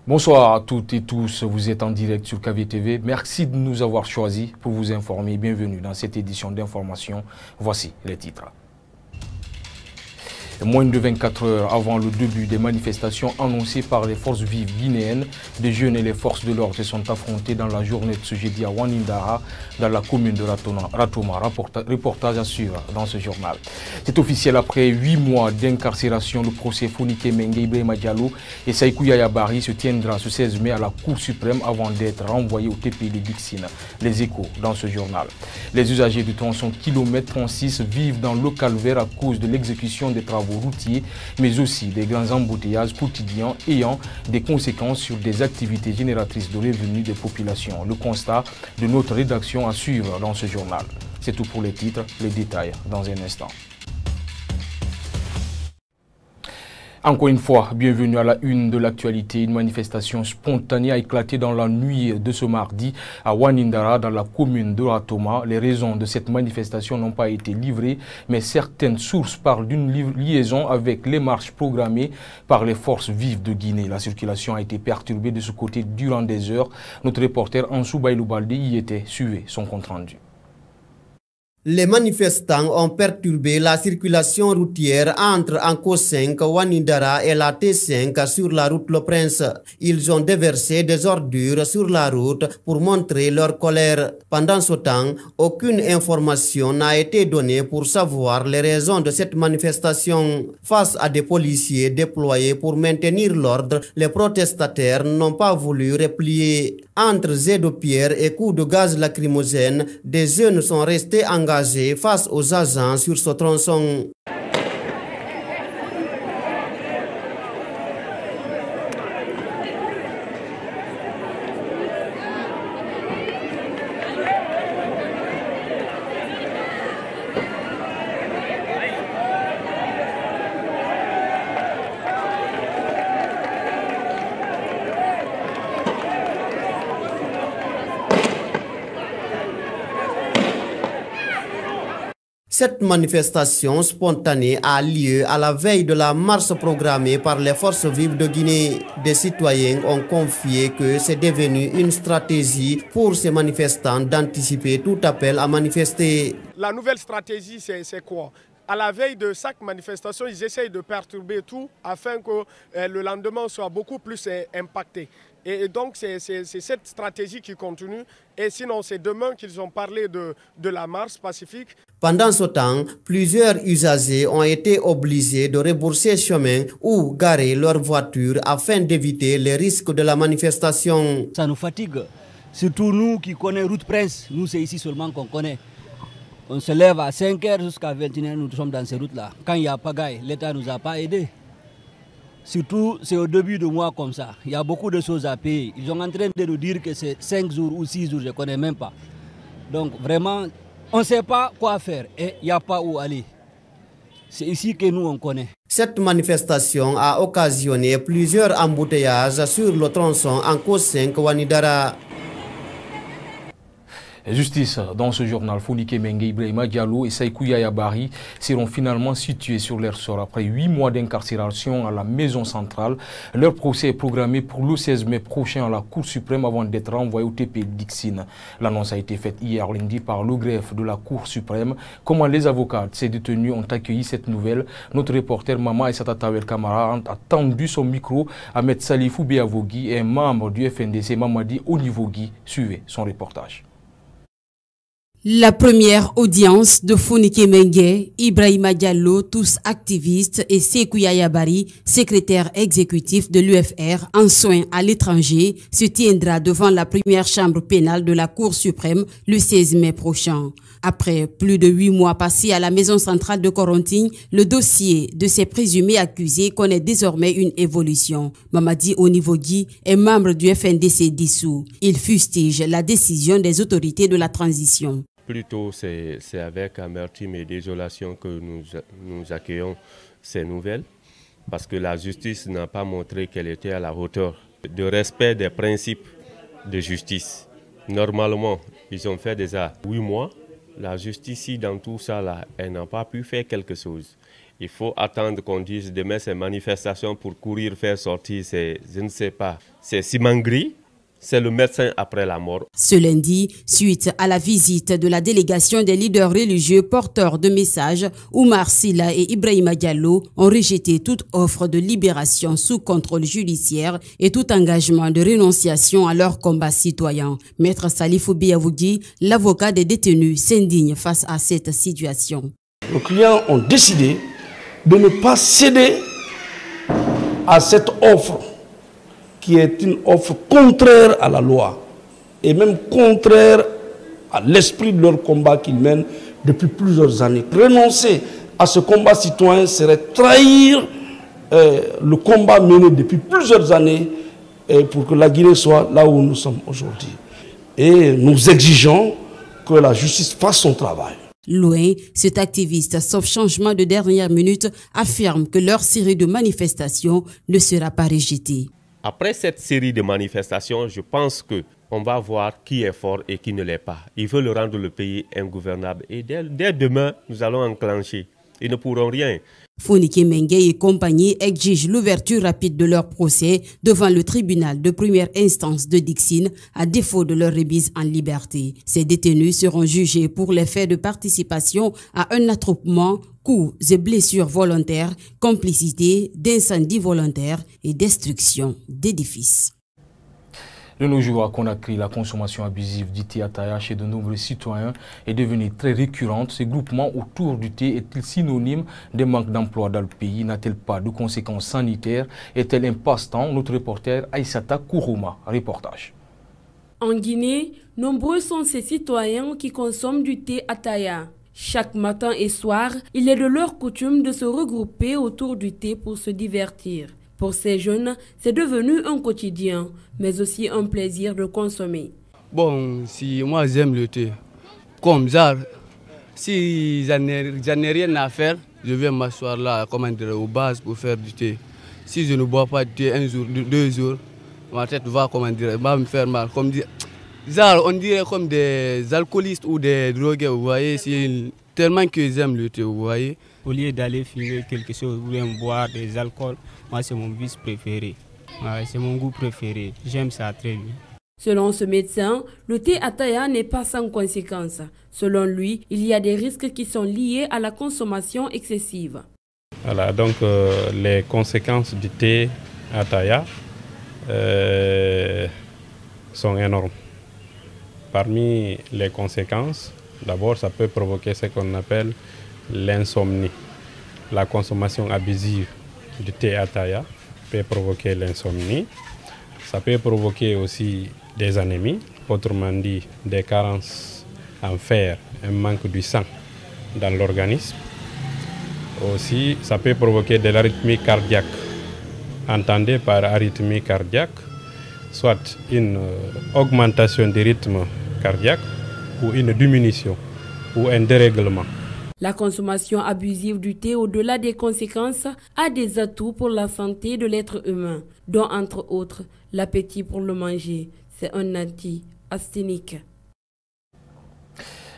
Bonsoir à toutes et tous, vous êtes en direct sur KVTV. Merci de nous avoir choisis pour vous informer. Bienvenue dans cette édition d'information. Voici les titres. Moins de 24 heures avant le début des manifestations annoncées par les forces vives guinéennes, des jeunes et les forces de l'ordre se sont affrontés dans la journée de ce jeudi à Wanindara, dans la commune de Ratoma. Reportage à suivre dans ce journal. C'est officiel, après 8 mois d'incarcération, le procès Fonike Mengue, Ibrahima Diallo et Saïkou Yaya Barry se tiendra ce 16 mai à la Cour suprême avant d'être renvoyé au TP de Dixine. Les échos dans ce journal. Les usagers du tronçon kilomètre 36 vivent dans le calvaire à cause de l'exécution des travaux routiers, mais aussi des grands embouteillages quotidiens ayant des conséquences sur des activités génératrices de revenus des populations. Le constat de notre rédaction à suivre dans ce journal. C'est tout pour les titres, les détails dans un instant. Encore une fois, bienvenue à la une de l'actualité. Une manifestation spontanée a éclaté dans la nuit de ce mardi à Wanindara, dans la commune de Ratoma. Les raisons de cette manifestation n'ont pas été livrées, mais certaines sources parlent d'une liaison avec les marches programmées par les forces vives de Guinée. La circulation a été perturbée de ce côté durant des heures. Notre reporter Ansou Baïloubalde y était. Suivez son compte-rendu. Les manifestants ont perturbé la circulation routière entre Anko 5, Wanindara et la T5 sur la route Le Prince. Ils ont déversé des ordures sur la route pour montrer leur colère. Pendant ce temps, aucune information n'a été donnée pour savoir les raisons de cette manifestation. Face à des policiers déployés pour maintenir l'ordre, les protestataires n'ont pas voulu replier. Entre jets de pierre et coups de gaz lacrymogène, des jeunes sont restés engagés face aux agents sur ce tronçon. Cette manifestation spontanée a lieu à la veille de la marche programmée par les forces vives de Guinée. Des citoyens ont confié que c'est devenu une stratégie pour ces manifestants d'anticiper tout appel à manifester. La nouvelle stratégie, c'est quoi? À la veille de chaque manifestation, ils essayent de perturber tout afin que le lendemain soit beaucoup plus impacté. Et donc, c'est cette stratégie qui continue. Et sinon, c'est demain qu'ils ont parlé de la marche pacifique. Pendant ce temps, plusieurs usagers ont été obligés de rebourser chemin ou garer leur voiture afin d'éviter les risques de la manifestation. Ça nous fatigue, surtout nous qui connaissons Route Prince. Nous, c'est ici seulement qu'on connaît. On se lève à 5 h jusqu'à 21 h, nous sommes dans ces routes-là. Quand il y a pagaille, l'État ne nous a pas aidés. Surtout, c'est au début de mois comme ça. Il y a beaucoup de choses à payer. Ils sont en train de nous dire que c'est 5 jours ou 6 jours, je ne connais même pas. Donc vraiment, on ne sait pas quoi faire et il n'y a pas où aller. C'est ici que nous, on connaît. Cette manifestation a occasionné plusieurs embouteillages sur le tronçon Anko 5 Wanindara. Justice, dans ce journal, Fonike Mengue, Ibrahima Diallo et Saïkou Yaya Barry seront finalement situés sur leur sort après 8 mois d'incarcération à la maison centrale. Leur procès est programmé pour le 16 mai prochain à la Cour suprême avant d'être renvoyé au TP Dixine. L'annonce a été faite hier lundi par le greffe de la Cour suprême. Comment les avocats de ces détenus ont accueilli cette nouvelle? Notre reporter Mama Essata Tawel Kamara a tendu son micro à M. Salifou Beavogui et un membre du FNDC Mamadi Onivogui. Suivez son reportage. La première audience de Fonike Mengue, Ibrahima Diallo, tous activistes, et Saïkou Yaya Barry, secrétaire exécutif de l'UFR en soins à l'étranger, se tiendra devant la première chambre pénale de la Cour suprême le 16 mai prochain. Après plus de 8 mois passés à la maison centrale de Corontigne, le dossier de ces présumés accusés connaît désormais une évolution. Mamadi Onivogui est membre du FNDC dissous. Il fustige la décision des autorités de la transition. Plutôt, c'est avec amertume et désolation que nous accueillons ces nouvelles, parce que la justice n'a pas montré qu'elle était à la hauteur de respect des principes de justice. Normalement, ils ont fait déjà 8 mois. La justice, dans tout ça, là, elle n'a pas pu faire quelque chose. Il faut attendre qu'on dise demain c'est manifestation pour courir, faire sortir, je ne sais pas, c'est Simangri. C'est le médecin après la mort. Ce lundi, suite à la visite de la délégation des leaders religieux porteurs de messages, Oumar Silla et Ibrahima Diallo ont rejeté toute offre de libération sous contrôle judiciaire et tout engagement de rénonciation à leur combat citoyen. Maître Salifou Biavougui, l'avocat des détenus, s'indigne face à cette situation. Nos clients ont décidé de ne pas céder à cette offre, qui est une offre contraire à la loi et même contraire à l'esprit de leur combat qu'ils mènent depuis plusieurs années. Renoncer à ce combat citoyen serait trahir le combat mené depuis plusieurs années pour que la Guinée soit là où nous sommes aujourd'hui. Et nous exigeons que la justice fasse son travail. Loin, cet activiste, sauf changement de dernière minute, affirme que leur série de manifestations ne sera pas rejetée. Après cette série de manifestations, je pense qu'on va voir qui est fort et qui ne l'est pas. Ils veulent rendre le pays ingouvernable. Et dès demain, nous allons enclencher. Ils ne pourront rien. Fonike Mengue et compagnie exigent l'ouverture rapide de leur procès devant le tribunal de première instance de Dixine à défaut de leur remise en liberté. Ces détenus seront jugés pour les faits de participation à un attroupement, coups et blessures volontaires, complicité, d'incendie volontaire et destruction d'édifices. De nos jours à Conakry, la consommation abusive du thé Ataya chez de nombreux citoyens est devenue très récurrente. Ces groupements autour du thé est-il synonyme de manque d'emploi dans le pays? N'a-t-il pas de conséquences sanitaires? Est-elle un passe-temps? Notre reporter Aïssata Kourouma, reportage. En Guinée, nombreux sont ces citoyens qui consomment du thé Ataya. Chaque matin et soir, il est de leur coutume de se regrouper autour du thé pour se divertir. Pour ces jeunes, c'est devenu un quotidien, mais aussi un plaisir de consommer. Bon, si moi j'aime le thé, comme ça, si j'en ai rien à faire, je vais m'asseoir là, comment dire, aux bases pour faire du thé. Si je ne bois pas de thé un jour, 2 jours, ma tête va, comment dire, va me faire mal. Comme dire, on dirait comme des alcoolistes ou des drogués, vous voyez, tellement que j'aime le thé, vous voyez. Au lieu d'aller fumer quelque chose ou bien boire des alcools, moi c'est mon vice préféré. C'est mon goût préféré. J'aime ça très bien. Selon ce médecin, le thé Ataya n'est pas sans conséquences. Selon lui, il y a des risques qui sont liés à la consommation excessive. Voilà, donc les conséquences du thé Ataya sont énormes. Parmi les conséquences, d'abord ça peut provoquer ce qu'on appelle l'insomnie. La consommation abusive du thé Ataya peut provoquer l'insomnie. Ça peut provoquer aussi des anémies, autrement dit des carences en fer, un manque du sang dans l'organisme. Aussi, ça peut provoquer de l'arythmie cardiaque. Entendez par arythmie cardiaque, soit une augmentation du rythme cardiaque ou une diminution ou un dérèglement. La consommation abusive du thé, au-delà des conséquences, a des atouts pour la santé de l'être humain, dont entre autres l'appétit pour le manger. C'est un anti-asthénique.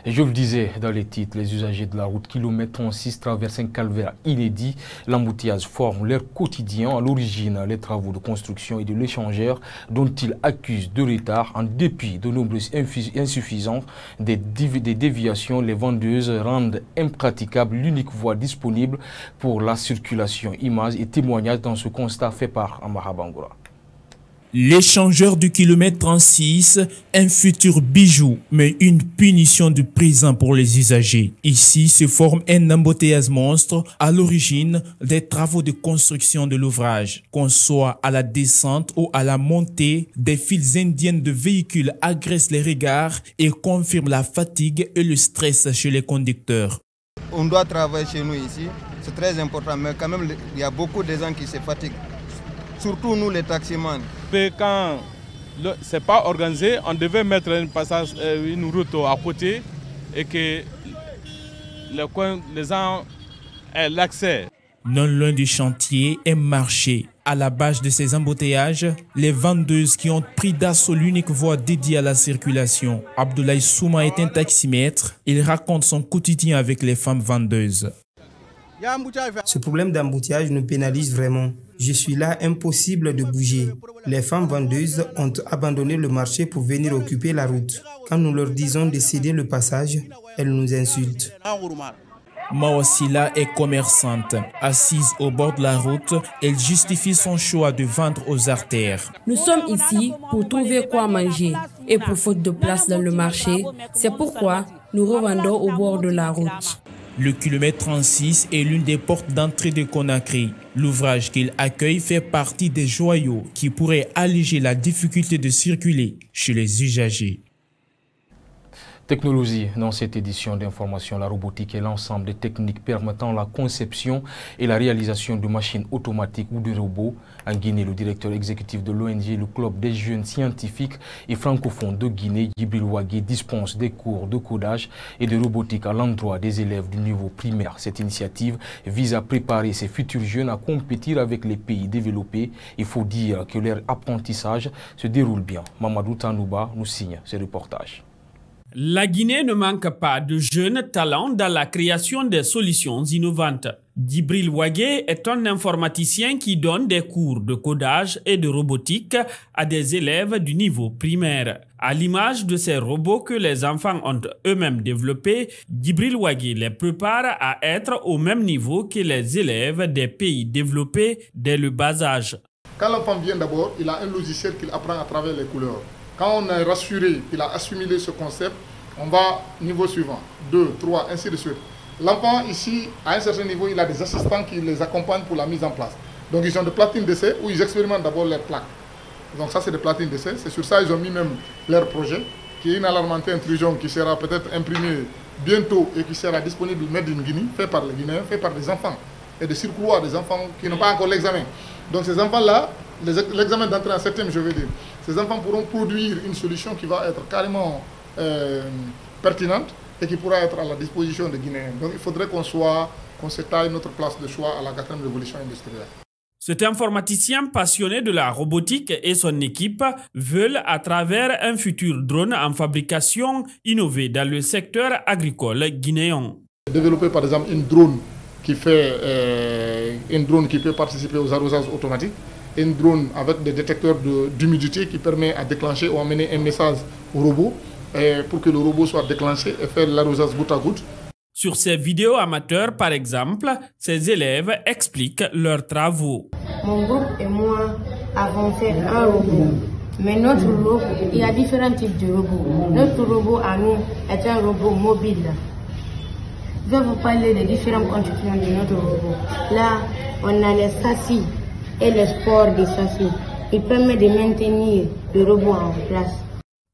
Et je le disais dans les titres, les usagers de la route kilomètre 36 traversent un calvaire inédit. L'embouteillage forme leur quotidien. À l'origine, les travaux de construction et de l'échangeur dont ils accusent de retard. En dépit de nombreuses insuffisances des déviations, les vendeuses rendent impraticable l'unique voie disponible pour la circulation. Images et témoignages dans ce constat fait par Amara Bangoura. L'échangeur du kilomètre 36, un futur bijou, mais une punition du présent pour les usagers. Ici se forme un embouteillage monstre à l'origine des travaux de construction de l'ouvrage. Qu'on soit à la descente ou à la montée, des files indiennes de véhicules agressent les regards et confirment la fatigue et le stress chez les conducteurs. On doit travailler chez nous ici, c'est très important, mais quand même il y a beaucoup de gens qui se fatiguent. Surtout nous les taximans. Quand ce n'est pas organisé, on devait mettre une route à côté et que les gens aient l'accès. Non loin du chantier, un marché. À la base de ces embouteillages, les vendeuses qui ont pris d'assaut l'unique voie dédiée à la circulation. Abdoulaye Souma est un taximètre. Il raconte son quotidien avec les femmes vendeuses. Ce problème d'embouteillage nous pénalise vraiment. Je suis là, impossible de bouger. Les femmes vendeuses ont abandonné le marché pour venir occuper la route. Quand nous leur disons de céder le passage, elles nous insultent. Mawasila est commerçante. Assise au bord de la route, elle justifie son choix de vendre aux artères. Nous sommes ici pour trouver quoi manger et pour faute de place dans le marché, c'est pourquoi nous revendons au bord de la route. Le kilomètre 36 est l'une des portes d'entrée de Conakry. L'ouvrage qu'il accueille fait partie des joyaux qui pourraient alléger la difficulté de circuler chez les usagers. Technologie, dans cette édition d'information, la robotique est l'ensemble des techniques permettant la conception et la réalisation de machines automatiques ou de robots. En Guinée, le directeur exécutif de l'ONG, le Club des jeunes scientifiques et francophones de Guinée, Djibril Wagué, dispense des cours de codage et de robotique à l'endroit des élèves du niveau primaire. Cette initiative vise à préparer ces futurs jeunes à compétir avec les pays développés. Il faut dire que leur apprentissage se déroule bien. Mamadou Tanouba nous signe ce reportage. La Guinée ne manque pas de jeunes talents dans la création des solutions innovantes. Djibril Wagué est un informaticien qui donne des cours de codage et de robotique à des élèves du niveau primaire. À l'image de ces robots que les enfants ont eux-mêmes développés, Djibril Wagué les prépare à être au même niveau que les élèves des pays développés dès le bas âge. Quand l'enfant vient d'abord, il a un logiciel qu'il apprend à travers les couleurs. Quand on est rassuré qu'il a assimilé ce concept, on va au niveau suivant, 2, 3, ainsi de suite. L'enfant ici, à un certain niveau, il a des assistants qui les accompagnent pour la mise en place. Donc ils ont des platines d'essai où ils expérimentent d'abord leurs plaques. Donc ça c'est des platines d'essai, c'est sur ça ils ont mis même leur projet, qui est une alarmante intrusion qui sera peut-être imprimée bientôt et qui sera disponible made in Guinée, fait par les Guinéens, fait par des enfants. Et des circuits des enfants qui n'ont pas encore l'examen. Donc ces enfants-là, l'examen d'entrée en septième, je veux dire, ces enfants pourront produire une solution qui va être carrément pertinente et qui pourra être à la disposition des Guinéens. Donc il faudrait qu'on se taille notre place de choix à la 4e révolution industrielle. Cet informaticien passionné de la robotique et son équipe veulent, à travers un futur drone en fabrication, innover dans le secteur agricole guinéen. Développer par exemple une drone qui peut participer aux arrosages automatiques, une drone avec des détecteurs d'humidité qui permet à déclencher ou amener un message au robot pour que le robot soit déclenché et faire l'arrosage goutte à goutte. Sur ces vidéos amateurs, par exemple, ces élèves expliquent leurs travaux. Mon groupe et moi avons fait un robot. Mais notre robot, il y a différents types de robots. Notre robot à nous est un robot mobile. Je vais vous parler des différents constituants de notre robot. Là, on a les châssis et le sport des châssis. Il permet de maintenir le robot en place.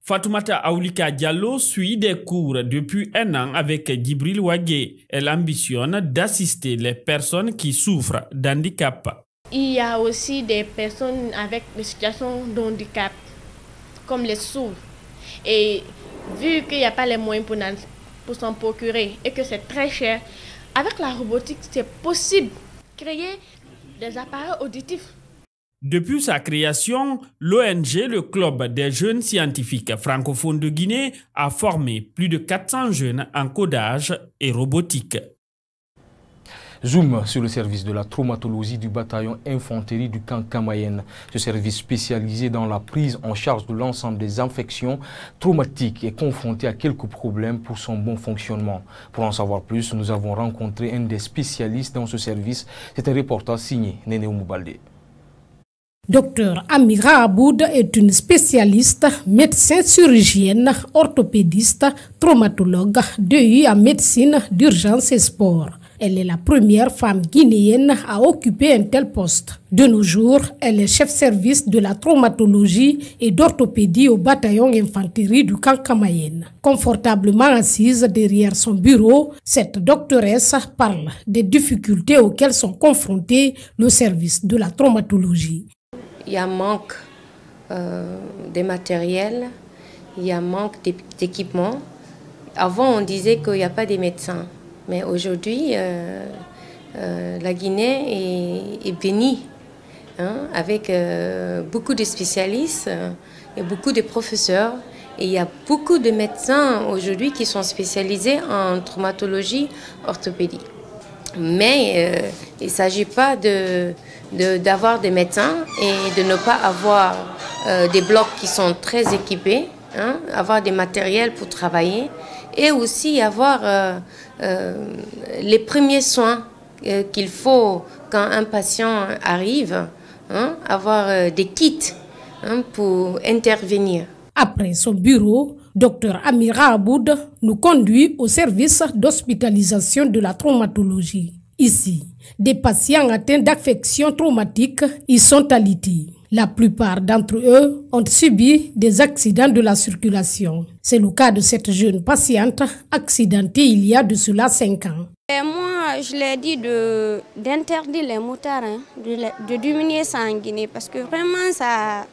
Fatoumata Aoulika Diallo suit des cours depuis 1 an avec Djibril Wagué. Elle ambitionne d'assister les personnes qui souffrent d'handicap. Il y a aussi des personnes avec des situations de handicap, comme les sourds. Et vu qu'il n'y a pas les moyens pour s'en procurer et que c'est très cher, avec la robotique, c'est possible de créer des appareils auditifs. Depuis sa création, l'ONG, le Club des jeunes scientifiques francophones de Guinée, a formé plus de 400 jeunes en codage et robotique. Zoom sur le service de la traumatologie du bataillon infanterie du camp Kamayenne. Ce service spécialisé dans la prise en charge de l'ensemble des infections traumatiques est confronté à quelques problèmes pour son bon fonctionnement. Pour en savoir plus, nous avons rencontré un des spécialistes dans ce service. C'est un reportage signé Néné Oumoubalde. Docteur Amira Aboud est une spécialiste, médecin chirurgienne, orthopédiste, traumatologue, DU en médecine d'urgence et sport. Elle est la première femme guinéenne à occuper un tel poste. De nos jours, elle est chef-service de la traumatologie et d'orthopédie au bataillon infanterie du camp Kamayenne. Confortablement assise derrière son bureau, cette doctoresse parle des difficultés auxquelles sont confrontés le service de la traumatologie. Il y a manque de matériel, il y a manque d'équipement. Avant, on disait qu'il n'y a pas de médecins. Mais aujourd'hui, la Guinée est bénie avec beaucoup de spécialistes et beaucoup de professeurs. Et il y a beaucoup de médecins aujourd'hui qui sont spécialisés en traumatologie, orthopédie. Mais il ne s'agit pas d'avoir des médecins et de ne pas avoir des blocs qui sont très équipés, hein, avoir des matériels pour travailler et aussi avoir les premiers soins qu'il faut quand un patient arrive, hein, avoir des kits, hein, pour intervenir. Après son bureau, Dr Amira Aboud nous conduit au service d'hospitalisation de la traumatologie. Ici, des patients atteints d'affections traumatiques y sont alités. La plupart d'entre eux ont subi des accidents de la circulation. C'est le cas de cette jeune patiente accidentée il y a de cela 5 ans. Et moi, je l'ai dit d'interdire les motards, hein, de diminuer ça en Guinée, parce que vraiment ça...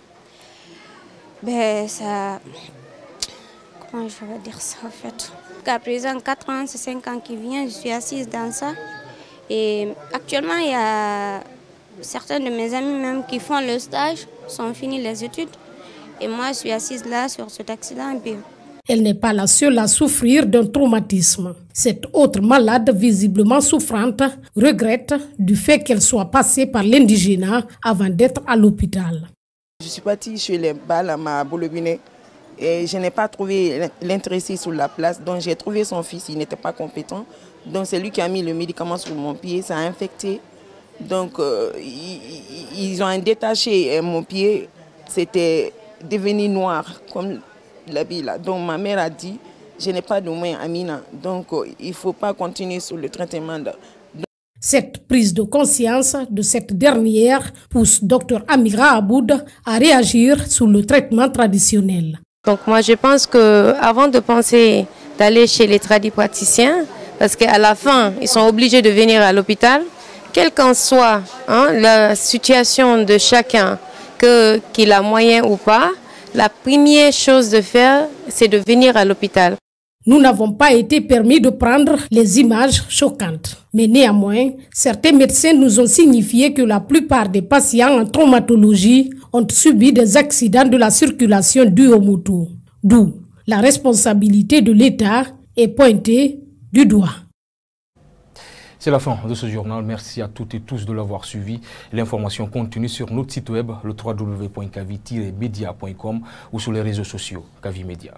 Comment je vais dire ça en fait? Jusqu'à présent, 4 ans, c'est 5 ans qui viennent, je suis assise dans ça. Et actuellement, il y a certains de mes amis même qui font le stage, sont finis les études. Et moi, je suis assise là sur cet accident. Elle n'est pas la seule à souffrir d'un traumatisme. Cette autre malade, visiblement souffrante, regrette du fait qu'elle soit passée par l'indigénat avant d'être à l'hôpital. Je suis partie chez les balles à ma Bolobine et je n'ai pas trouvé l'intéressé sur la place. Donc j'ai trouvé son fils, il n'était pas compétent. Donc c'est lui qui a mis le médicament sur mon pied, ça a infecté. Donc ils ont détaché mon pied, c'était devenu noir comme l'habit là. Donc ma mère a dit, je n'ai pas de moyens, Amina. Donc il ne faut pas continuer sur le traitement. Cette prise de conscience de cette dernière pousse Dr Amira Aboud à réagir sur le traitement traditionnel. Donc moi je pense qu'avant de penser d'aller chez les tradipraticiens, parce qu'à la fin ils sont obligés de venir à l'hôpital, quelle qu'en soit, hein, la situation de chacun, qu'il a moyen ou pas, la première chose de faire c'est de venir à l'hôpital. Nous n'avons pas été permis de prendre les images choquantes. Mais néanmoins, certains médecins nous ont signifié que la plupart des patients en traumatologie ont subi des accidents de la circulation dus aux motos. D'où la responsabilité de l'État est pointée du doigt. C'est la fin de ce journal. Merci à toutes et tous de l'avoir suivi. L'information continue sur notre site web, le www.kavi-media.com ou sur les réseaux sociaux Kavi Media.